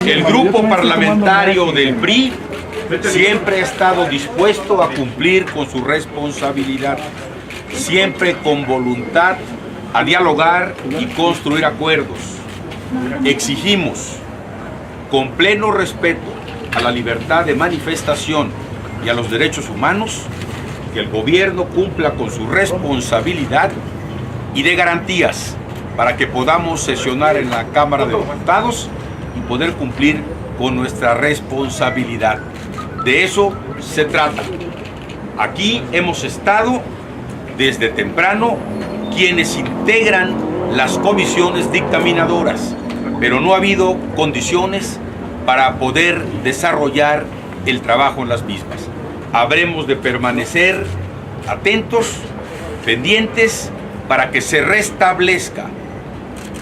El grupo parlamentario del PRI siempre ha estado dispuesto a cumplir con su responsabilidad, siempre con voluntad a dialogar y construir acuerdos. Exigimos, con pleno respeto a la libertad de manifestación y a los derechos humanos, que el gobierno cumpla con su responsabilidad y dé garantías para que podamos sesionar en la Cámara de Diputados y poder cumplir con nuestra responsabilidad. De eso se trata. Aquí hemos estado desde temprano quienes integran las comisiones dictaminadoras, pero no ha habido condiciones para poder desarrollar el trabajo en las mismas. Habremos de permanecer atentos, pendientes, para que se restablezca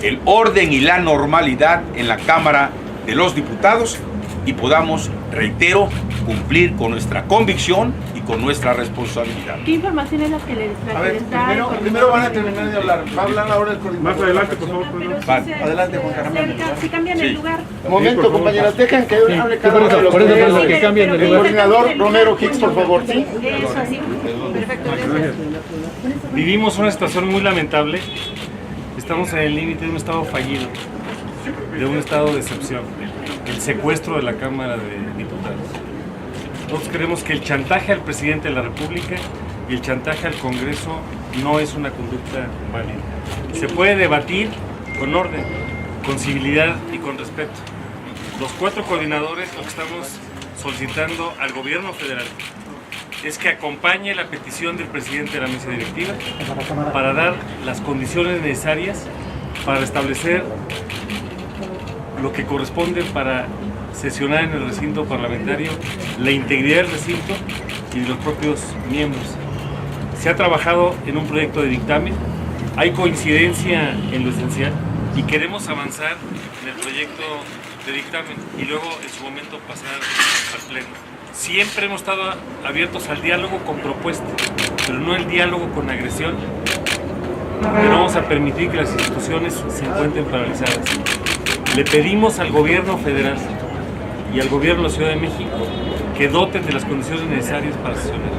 el orden y la normalidad en la Cámara de los Diputados y podamos, reitero, cumplir con nuestra convicción y con nuestra responsabilidad. ¿Qué información es la que les da? Primero van a terminar de hablar. Va a hablar ahora el coordinador. Más adelante, por favor. Adelante, Juan Carlos. Si cambian el lugar. Un momento, compañeras, dejan que hable cada uno de los que cambien de El lugar. coordinador Romero Hicks, por favor, ¿sí? Eso, así. Perfecto, gracias. Vivimos una situación muy lamentable. Estamos en el límite de un estado fallido, de un estado de excepción, el secuestro de la Cámara de Diputados. Nosotros creemos que el chantaje al presidente de la República y el chantaje al Congreso no es una conducta válida. Se puede debatir con orden, con civilidad y con respeto. Los 4 coordinadores lo que estamos solicitando al gobierno federal es que acompañe la petición del presidente de la mesa directiva para dar las condiciones necesarias para establecer lo que corresponde para sesionar en el recinto parlamentario, la integridad del recinto y de los propios miembros. Se ha trabajado en un proyecto de dictamen, hay coincidencia en lo esencial y queremos avanzar en el proyecto de dictamen y luego en su momento pasar al pleno. Siempre hemos estado abiertos al diálogo con propuestas, pero no el diálogo con agresión. No vamos a permitir que las instituciones se encuentren paralizadas. Le pedimos al gobierno federal y al gobierno de la Ciudad de México que doten de las condiciones necesarias para sesionar.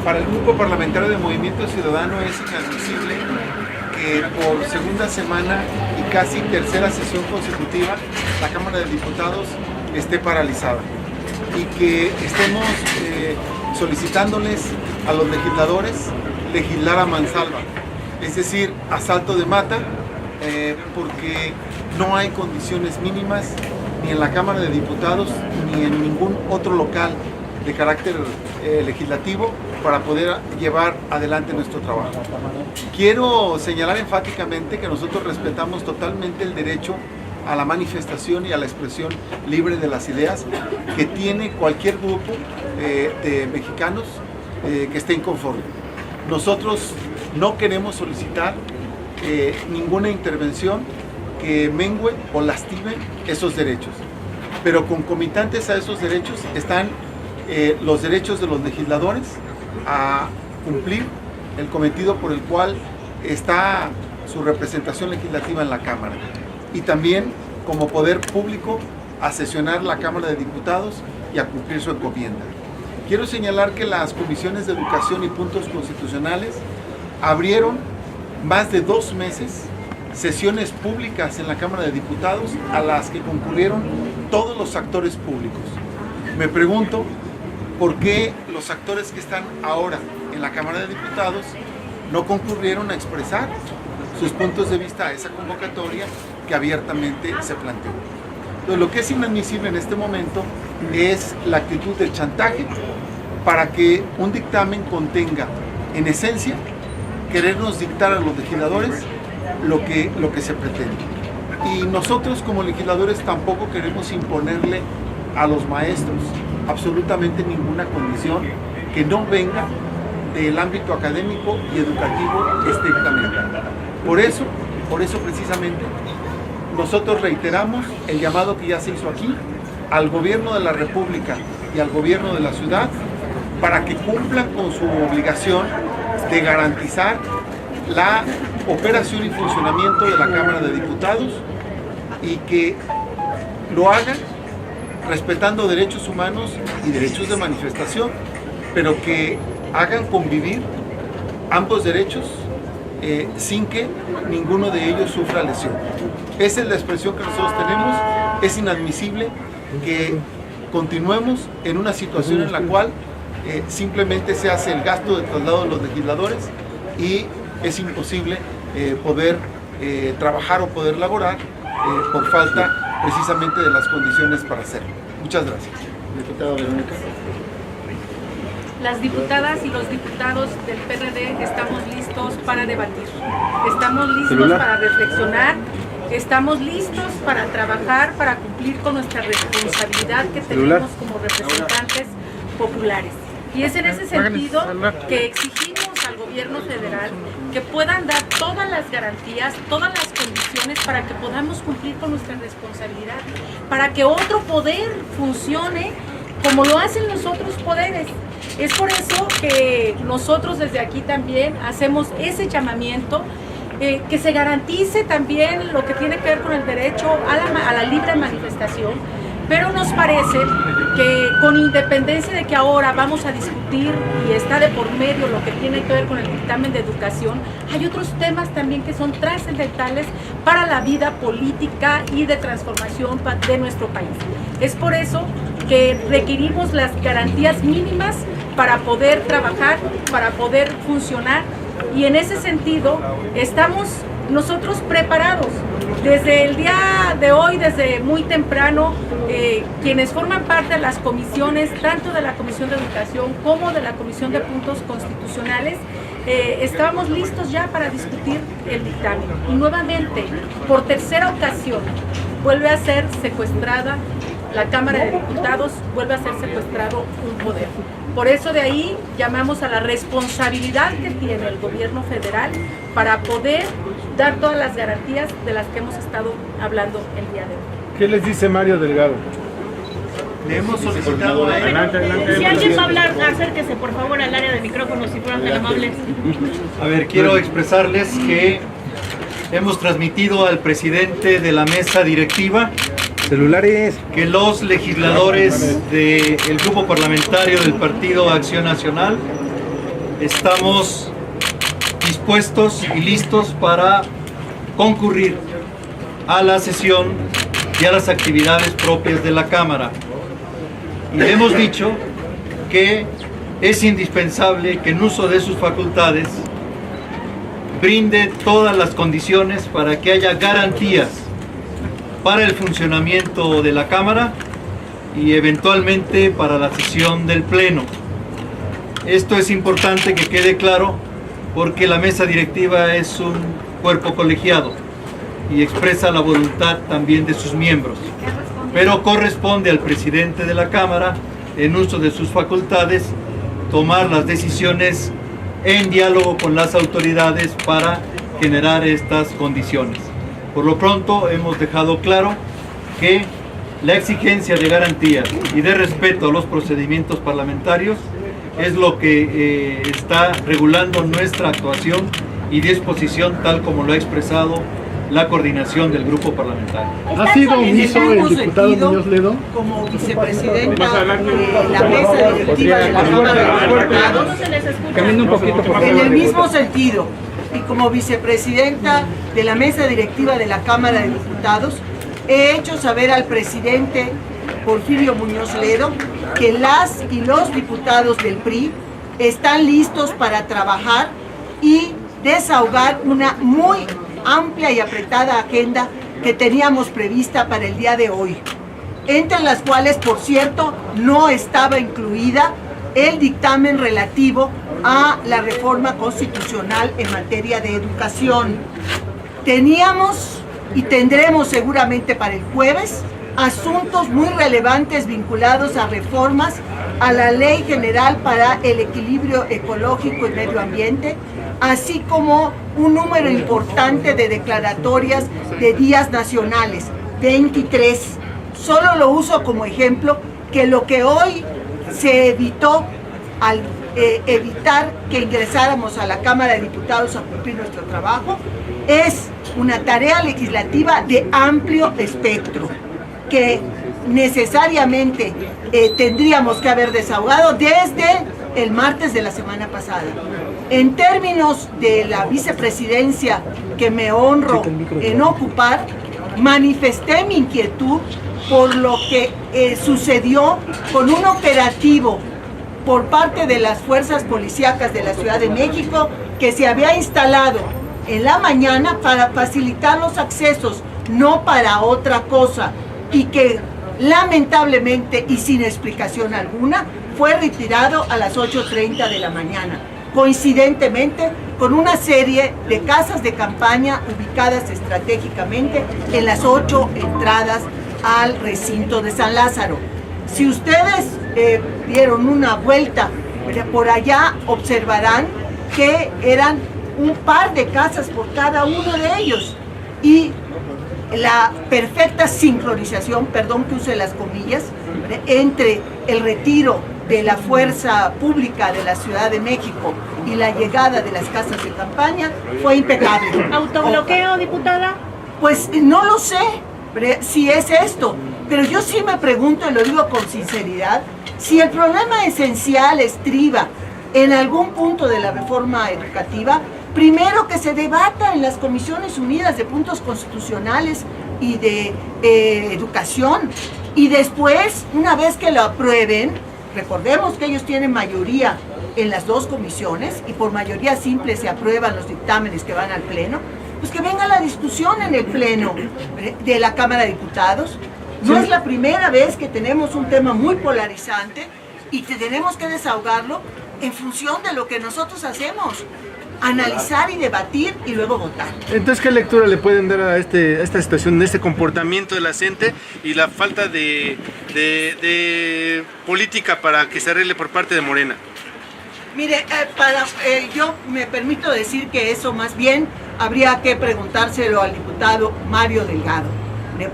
Para el Grupo Parlamentario de Movimiento Ciudadano es inadmisible que por segunda semana y casi tercera sesión consecutiva la Cámara de Diputados esté paralizada y que estemos solicitándoles a los legisladores legislar a mansalva, es decir, a salto de mata, porque no hay condiciones mínimas ni en la Cámara de Diputados ni en ningún otro local de carácter legislativo para poder llevar adelante nuestro trabajo. Quiero señalar enfáticamente que nosotros respetamos totalmente el derecho a la manifestación y a la expresión libre de las ideas que tiene cualquier grupo de mexicanos que esté inconforme. Nosotros no queremos solicitar ninguna intervención que mengue o lastime esos derechos, pero concomitantes a esos derechos están los derechos de los legisladores a cumplir el cometido por el cual está su representación legislativa en la Cámara y también como poder público a sesionar la Cámara de Diputados y a cumplir su encomienda. Quiero señalar que las comisiones de educación y puntos constitucionales abrieron más de 2 meses sesiones públicas en la Cámara de Diputados a las que concurrieron todos los actores públicos. Me pregunto por qué los actores que están ahora en la Cámara de Diputados no concurrieron a expresar sus puntos de vista a esa convocatoria que abiertamente se planteó. Entonces, lo que es inadmisible en este momento es la actitud del chantaje para que un dictamen contenga, en esencia, querernos dictar a los legisladores lo que se pretende. Y nosotros como legisladores tampoco queremos imponerle a los maestros absolutamente ninguna condición que no venga del ámbito académico y educativo estrictamente. Por eso precisamente nosotros reiteramos el llamado que ya se hizo aquí al gobierno de la República y al gobierno de la ciudad para que cumplan con su obligación de garantizar la operación y funcionamiento de la Cámara de Diputados y que lo hagan respetando derechos humanos y derechos de manifestación, pero que hagan convivir ambos derechos sin que ninguno de ellos sufra lesión. Esa es la expresión que nosotros tenemos. Es inadmisible que continuemos en una situación en la cual simplemente se hace el gasto de traslado de los legisladores y es imposible poder trabajar o poder laborar por falta precisamente de las condiciones para hacerlo. Muchas gracias. Diputada Verónica. Las diputadas y los diputados del PRD estamos listos para debatir, estamos listos para reflexionar, estamos listos para trabajar, para cumplir con nuestra responsabilidad que tenemos como representantes populares. Y es en ese sentido que exigimos al gobierno federal que puedan dar todas las garantías, todas las condiciones para que podamos cumplir con nuestra responsabilidad, para que otro poder funcione como lo hacen los otros poderes. Es por eso que nosotros desde aquí también hacemos ese llamamiento, que se garantice también lo que tiene que ver con el derecho a la libre manifestación, pero nos parece que con independencia de que ahora vamos a discutir y está de por medio lo que tiene que ver con el dictamen de educación, hay otros temas también que son trascendentales para la vida política y de transformación de nuestro país. Es por eso que requerimos las garantías mínimas para poder trabajar, para poder funcionar, y en ese sentido estamos nosotros preparados. Desde el día de hoy, desde muy temprano, quienes forman parte de las comisiones, tanto de la Comisión de Educación como de la Comisión de Puntos Constitucionales, estábamos listos ya para discutir el dictamen. Y nuevamente, por tercera ocasión, vuelve a ser secuestrada la Cámara de Diputados, vuelve a ser secuestrado un poder. Por eso de ahí llamamos a la responsabilidad que tiene el gobierno federal para poder dar todas las garantías de las que hemos estado hablando el día de hoy. ¿Qué les dice Mario Delgado? Le hemos solicitado a él. Si alguien va a hablar, acérquese por favor al área de micrófonos si fueran tan amables. A ver, quiero expresarles que hemos transmitido al presidente de la mesa directiva Celulares. que los legisladores del grupo parlamentario del Partido Acción Nacional estamos dispuestos y listos para concurrir a la sesión y a las actividades propias de la Cámara. Y le hemos dicho que es indispensable que en uso de sus facultades brinde todas las condiciones para que haya garantías para el funcionamiento de la Cámara y eventualmente para la sesión del Pleno. Esto es importante que quede claro porque la mesa directiva es un cuerpo colegiado y expresa la voluntad también de sus miembros, pero corresponde al presidente de la Cámara, en uso de sus facultades, tomar las decisiones en diálogo con las autoridades para generar estas condiciones. Por lo pronto hemos dejado claro que la exigencia de garantías y de respeto a los procedimientos parlamentarios es lo que está regulando nuestra actuación y disposición, tal como lo ha expresado la coordinación del grupo parlamentario. ¿Ha sido omiso el diputado Muñoz Ledo? Como vicepresidenta de la mesa directiva de la Cámara de Diputados, Camina un poquito, por favor. en el mismo sentido, y como vicepresidenta de la mesa directiva de la Cámara de Diputados, he hecho saber al presidente Porfirio Muñoz Ledo que las y los diputados del PRI están listos para trabajar y desahogar una muy amplia y apretada agenda que teníamos prevista para el día de hoy, entre las cuales, por cierto, no estaba incluida el dictamen relativo a la reforma constitucional en materia de educación. Teníamos y tendremos seguramente para el jueves asuntos muy relevantes vinculados a reformas a la Ley General para el Equilibrio Ecológico y Medio Ambiente, así como un número importante de declaratorias de días nacionales, 23. Solo lo uso como ejemplo que lo que hoy se evitó al evitar que ingresáramos a la Cámara de Diputados a cumplir nuestro trabajo, es una tarea legislativa de amplio espectro, que necesariamente tendríamos que haber desahogado desde el martes de la semana pasada. En términos de la vicepresidencia que me honro en ocupar, manifesté mi inquietud por lo que sucedió con un operativo por parte de las fuerzas policíacas de la Ciudad de México que se había instalado en la mañana para facilitar los accesos, no para otra cosa, y que lamentablemente y sin explicación alguna fue retirado a las 8:30 de la mañana, coincidentemente con una serie de casas de campaña ubicadas estratégicamente en las 8 entradas al recinto de San Lázaro. Si ustedes dieron una vuelta por allá, observarán que eran un par de casas por cada uno de ellos, y la perfecta sincronización, perdón que use las comillas, entre el retiro de la fuerza pública de la Ciudad de México y la llegada de las casas de campaña fue impecable. ¿Autobloqueo, diputada? Pues no lo sé si es esto, pero yo sí me pregunto, y lo digo con sinceridad, si el problema esencial estriba en algún punto de la reforma educativa, primero que se debata en las Comisiones Unidas de Puntos Constitucionales y de Educación, y después, una vez que lo aprueben, recordemos que ellos tienen mayoría en las dos comisiones y por mayoría simple se aprueban los dictámenes que van al Pleno, pues que venga la discusión en el Pleno de la Cámara de Diputados. No es la primera vez que tenemos un tema muy polarizante y que tenemos que desahogarlo en función de lo que nosotros hacemos. Analizar y debatir y luego votar. Entonces, ¿qué lectura le pueden dar a esta situación, este comportamiento de la gente y la falta de política para que se arregle por parte de Morena? Mire, yo me permito decir que eso más bien habría que preguntárselo al diputado Mario Delgado,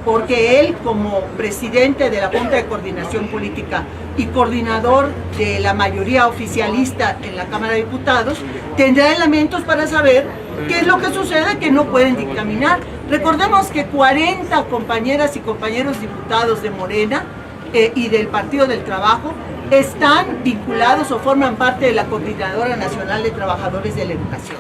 porque él, como presidente de la Junta de Coordinación Política y coordinador de la mayoría oficialista en la Cámara de Diputados, tendrá elementos para saber qué es lo que sucede que no pueden dictaminar. Recordemos que 40 compañeras y compañeros diputados de Morena y del Partido del Trabajo están vinculados o forman parte de la Coordinadora Nacional de Trabajadores de la Educación.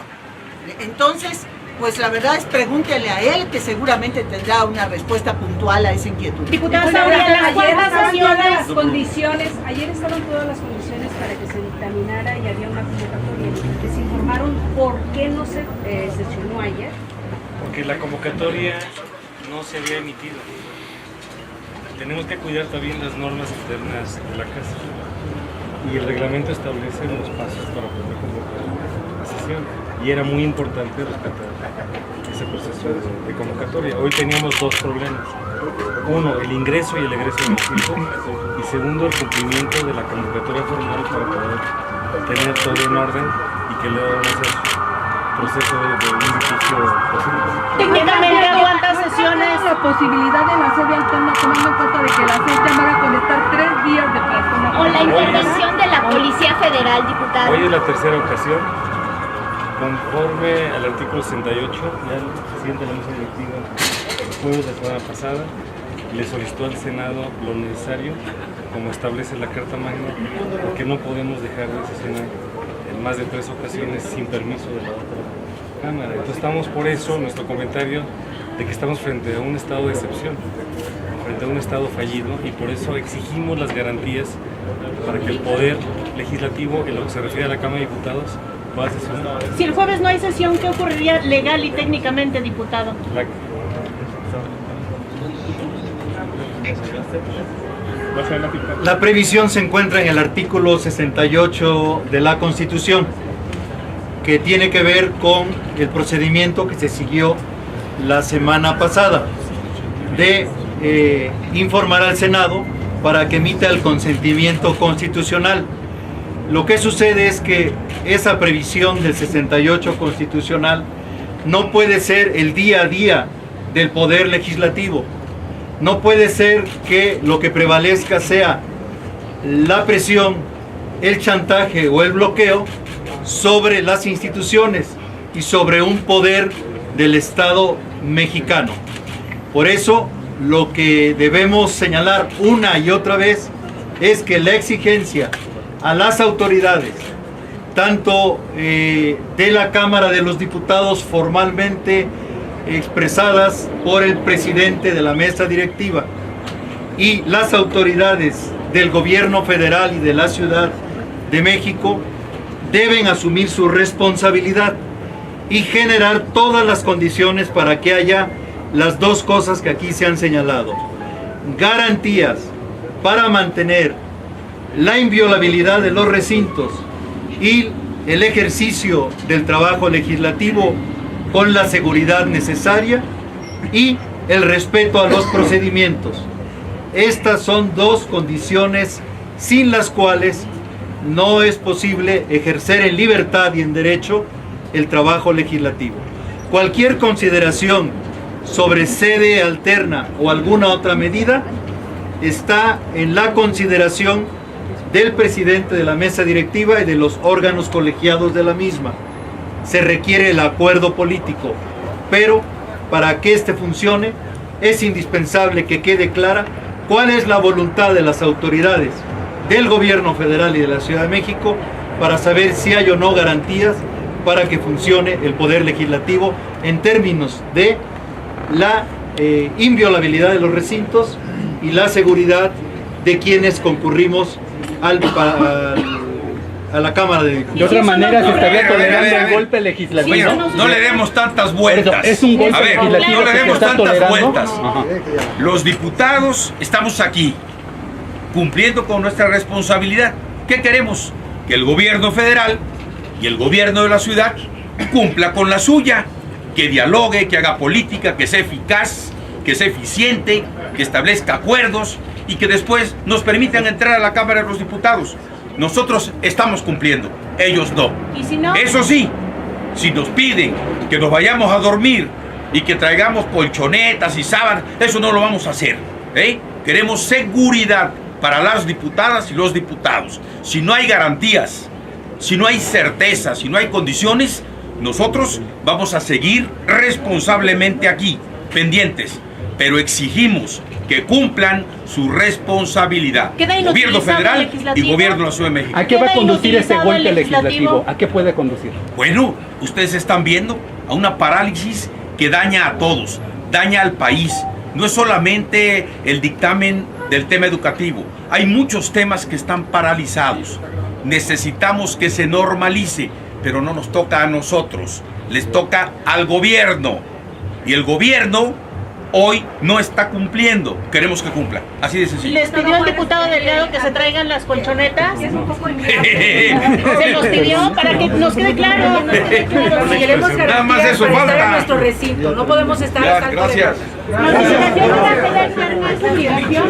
Entonces, pues la verdad es pregúntele a él, que seguramente tendrá una respuesta puntual a esa inquietud. Diputada Sauria, las cuartas sesiones... Ayer estaban todas las condiciones para que se dictaminara y había una convocatoria. ¿Les informaron por qué no se sesionó ayer? Porque la convocatoria no se había emitido. Tenemos que cuidar también las normas internas de la Casa. Y el reglamento establece los pasos para poder convocar la sesión. Y era muy importante respetar ese proceso de convocatoria. Hoy teníamos dos problemas. Uno, el ingreso y el egreso del equipo. Y segundo, el cumplimiento de la convocatoria formal para poder tener todo en orden y que le damos el proceso de un edificio posible. Técnicamente, ¿cuántas sesiones? La posibilidad de la sede alterna, tomando en cuenta de que la sede van a conectar 3 días de plataforma. O la intervención de la Policía Federal, diputada. Hoy es la tercera ocasión. Conforme al artículo 68, ya el presidente de la mesa directiva, el jueves de la semana pasada, le solicitó al Senado lo necesario, como establece la Carta Magna, porque no podemos dejar de sesionar en más de 3 ocasiones sin permiso de la otra Cámara. Entonces estamos por eso, nuestro comentario, de que estamos frente a un estado de excepción, frente a un estado fallido, y por eso exigimos las garantías para que el Poder Legislativo, en lo que se refiere a la Cámara de Diputados, pueda sesionar. Si el jueves no hay sesión, ¿qué ocurriría legal y técnicamente, diputado? La previsión se encuentra en el artículo 68 de la Constitución, que tiene que ver con el procedimiento que se siguió la semana pasada de informar al Senado para que emita el consentimiento constitucional. Lo que sucede es que esa previsión del 68 constitucional no puede ser el día a día del Poder Legislativo. No puede ser que lo que prevalezca sea la presión el chantaje o el bloqueo sobre las instituciones y sobre un poder del Estado mexicano. Por eso, lo que debemos señalar una y otra vez es que la exigencia a las autoridades, tanto de la Cámara de los Diputados formalmente expresadas por el presidente de la mesa directiva, y las autoridades del gobierno federal y de la Ciudad de México, deben asumir su responsabilidad y generar todas las condiciones para que haya las dos cosas que aquí se han señalado: garantías para mantener la inviolabilidad de los recintos y el ejercicio del trabajo legislativo con la seguridad necesaria, y el respeto a los procedimientos. Estas son dos condiciones sin las cuales no es posible ejercer en libertad y en derecho el trabajo legislativo. Cualquier consideración sobre sede alterna o alguna otra medida está en la consideración del presidente de la mesa directiva y de los órganos colegiados de la misma. Se requiere el acuerdo político, pero para que este funcione es indispensable que quede clara cuál es la voluntad de las autoridades del gobierno federal y de la Ciudad de México para saber si hay o no garantías para que funcione el poder legislativo en términos de la inviolabilidad de los recintos y la seguridad de quienes concurrimos a la Cámara de Diputados. De otra manera se estaría tolerando a ver. el golpe legislativo. Bueno, no le demos tantas vueltas. Es un golpe A ver, legislativo no le que se demos está tantas tolerando. vueltas. Ajá. Los diputados estamos aquí, cumpliendo con nuestra responsabilidad. ¿Qué queremos? Que el gobierno federal y el gobierno de la ciudad cumpla con la suya, que dialogue, que haga política, que sea eficaz, que sea eficiente, que establezca acuerdos y que después nos permitan entrar a la Cámara de los Diputados. Nosotros estamos cumpliendo, ellos no. ¿Y si no? Eso sí, si nos piden que nos vayamos a dormir y que traigamos colchonetas y sábanas, eso no lo vamos a hacer, ¿eh? Queremos seguridad para las diputadas y los diputados. Si no hay garantías, si no hay certeza, si no hay condiciones, nosotros vamos a seguir responsablemente aquí, pendientes, pero exigimos que cumplan su responsabilidad. ¿Queda Gobierno inutilizado federal el legislativo? y gobierno de la Ciudad de México. ¿A qué va a ¿Queda conducir ese inutilizado golpe el legislativo? legislativo? ¿A qué puede conducir? Bueno, ustedes están viendo a una parálisis que daña a todos, daña al país. No es solamente el dictamen del tema educativo, hay muchos temas que están paralizados. Necesitamos que se normalice, pero no nos toca a nosotros, les toca al gobierno. Y el gobierno hoy no está cumpliendo, queremos que cumpla, así de sencillo. ¿Les pidió el diputado Delgado que se traigan las colchonetas? Se los pidió para que nos quede claro. Si queremos Nada más garantías eso para estar falta. en nuestro recinto, no podemos estar Ya, a salto de gracias. mata. La legislación no va a tener más obligación.